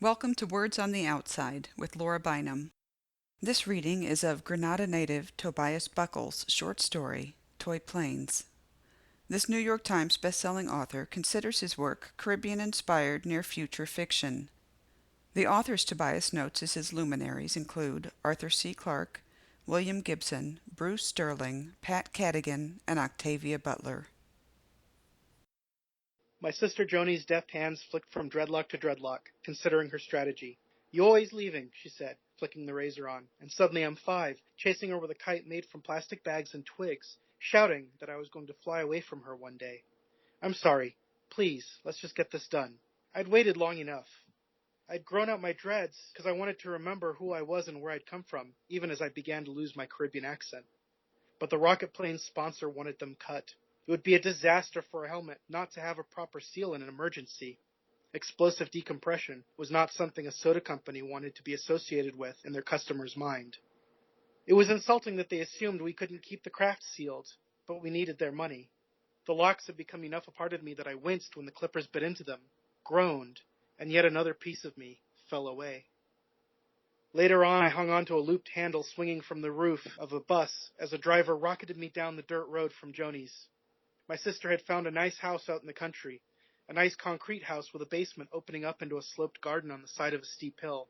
Welcome to Words on the Outside with Laura Bynum. This reading is of Grenada native Tobias Buckell's short story, Toy Planes. This New York Times bestselling author considers his work Caribbean-inspired near-future fiction. The authors Tobias notes as his luminaries include Arthur C. Clarke, William Gibson, Bruce Sterling, Pat Cadigan, and Octavia Butler. My sister Joni's deft hands flicked from dreadlock to dreadlock, considering her strategy. "You always leaving," she said, flicking the razor on, and suddenly I'm 5, chasing her with a kite made from plastic bags and twigs, shouting that I was going to fly away from her one day. "I'm sorry. Please, let's just get this done." I'd waited long enough. I'd grown out my dreads because I wanted to remember who I was and where I'd come from, even as I began to lose my Caribbean accent. But the rocket plane's sponsor wanted them cut. It would be a disaster for a helmet not to have a proper seal in an emergency. Explosive decompression was not something a soda company wanted to be associated with in their customer's mind. It was insulting that they assumed we couldn't keep the craft sealed, but we needed their money. The locks had become enough a part of me that I winced when the clippers bit into them, groaned, and yet another piece of me fell away. Later on, I hung onto a looped handle swinging from the roof of a bus as a driver rocketed me down the dirt road from Joni's. My sister had found a nice house out in the country, a nice concrete house with a basement opening up into a sloped garden on the side of a steep hill.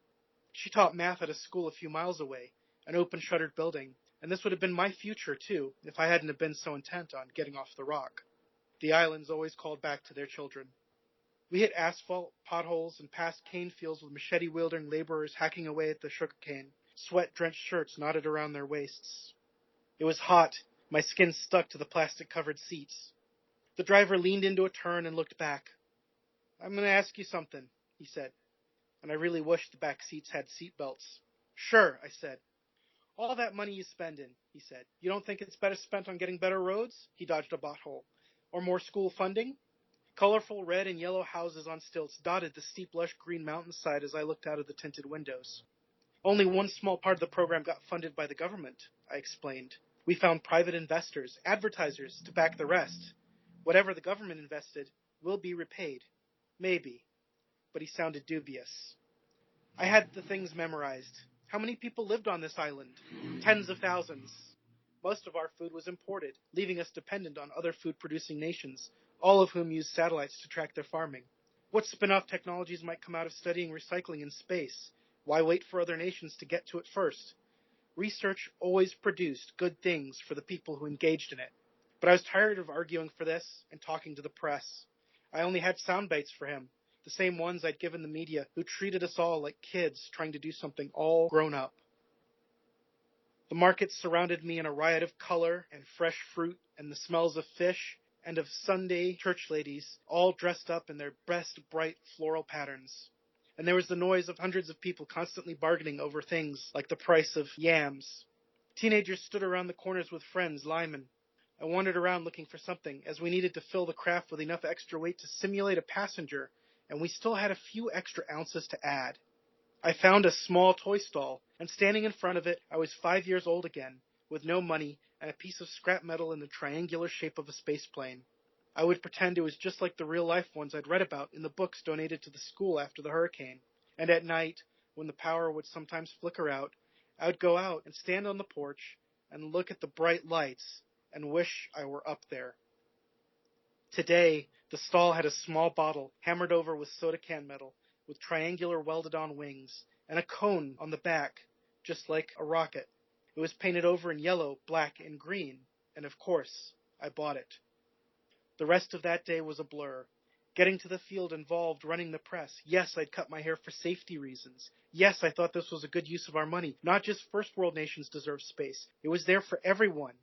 She taught math at a school a few miles away, an open-shuttered building, and this would have been my future, too, if I hadn't have been so intent on getting off the rock. The islands always called back to their children. We hit asphalt, potholes, and passed cane fields with machete-wielding laborers hacking away at the sugarcane, sweat-drenched shirts knotted around their waists. It was hot. My skin stuck to the plastic-covered seats. The driver leaned into a turn and looked back. "I'm going to ask you something," he said, and I really wished the back seats had seat belts. "Sure," I said. "All that money you spending," he said, "you don't think it's better spent on getting better roads?" He dodged a pothole. "Or more school funding?" Colorful red and yellow houses on stilts dotted the steep, lush green mountainside as I looked out of the tinted windows. "Only one small part of the program got funded by the government," I explained. "We found private investors, advertisers, to back the rest. Whatever the government invested will be repaid. Maybe." But he sounded dubious. I had the things memorized. How many people lived on this island? Tens of thousands. Most of our food was imported, leaving us dependent on other food-producing nations, all of whom used satellites to track their farming. What spin-off technologies might come out of studying recycling in space? Why wait for other nations to get to it first? Research always produced good things for the people who engaged in it. But I was tired of arguing for this and talking to the press. I only had sound bites for him, the same ones I'd given the media, who treated us all like kids trying to do something all grown up. The market surrounded me in a riot of color and fresh fruit and the smells of fish and of Sunday church ladies, all dressed up in their best bright floral patterns. And there was the noise of hundreds of people constantly bargaining over things like the price of yams. Teenagers stood around the corners with friends, linemen. I wandered around looking for something, as we needed to fill the craft with enough extra weight to simulate a passenger, and we still had a few extra ounces to add. I found a small toy stall, and standing in front of it, I was 5 years old again, with no money and a piece of scrap metal in the triangular shape of a space plane. I would pretend it was just like the real-life ones I'd read about in the books donated to the school after the hurricane. And at night, when the power would sometimes flicker out, I would go out and stand on the porch and look at the bright lights and wish I were up there. Today, the stall had a small bottle hammered over with soda can metal, with triangular welded-on wings, and a cone on the back, just like a rocket. It was painted over in yellow, black, and green, and of course, I bought it. The rest of that day was a blur. Getting to the field involved running the press. Yes, I'd cut my hair for safety reasons. Yes, I thought this was a good use of our money. Not just first world nations deserve space. It was there for everyone.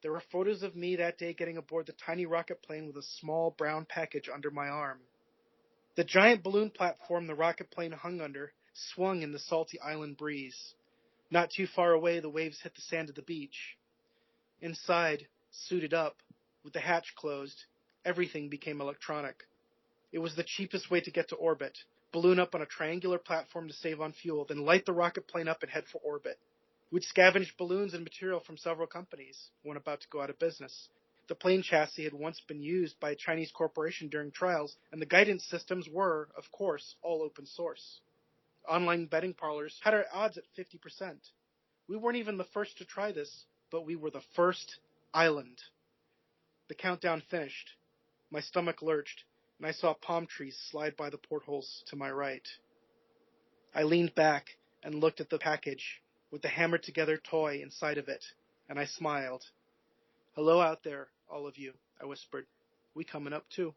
There were photos of me that day getting aboard the tiny rocket plane with a small brown package under my arm. The giant balloon platform the rocket plane hung under swung in the salty island breeze. Not too far away, the waves hit the sand of the beach. Inside, suited up, with the hatch closed, everything became electronic. It was the cheapest way to get to orbit. Balloon up on a triangular platform to save on fuel, then light the rocket plane up and head for orbit. We'd scavenged balloons and material from several companies, one about to go out of business. The plane chassis had once been used by a Chinese corporation during trials, and the guidance systems were, of course, all open source. Online betting parlors had our odds at 50%. We weren't even the first to try this, but we were the first island. The countdown finished. My stomach lurched, and I saw palm trees slide by the portholes to my right. I leaned back and looked at the package with the hammered-together toy inside of it, and I smiled. "Hello out there, all of you," I whispered. "We coming up too."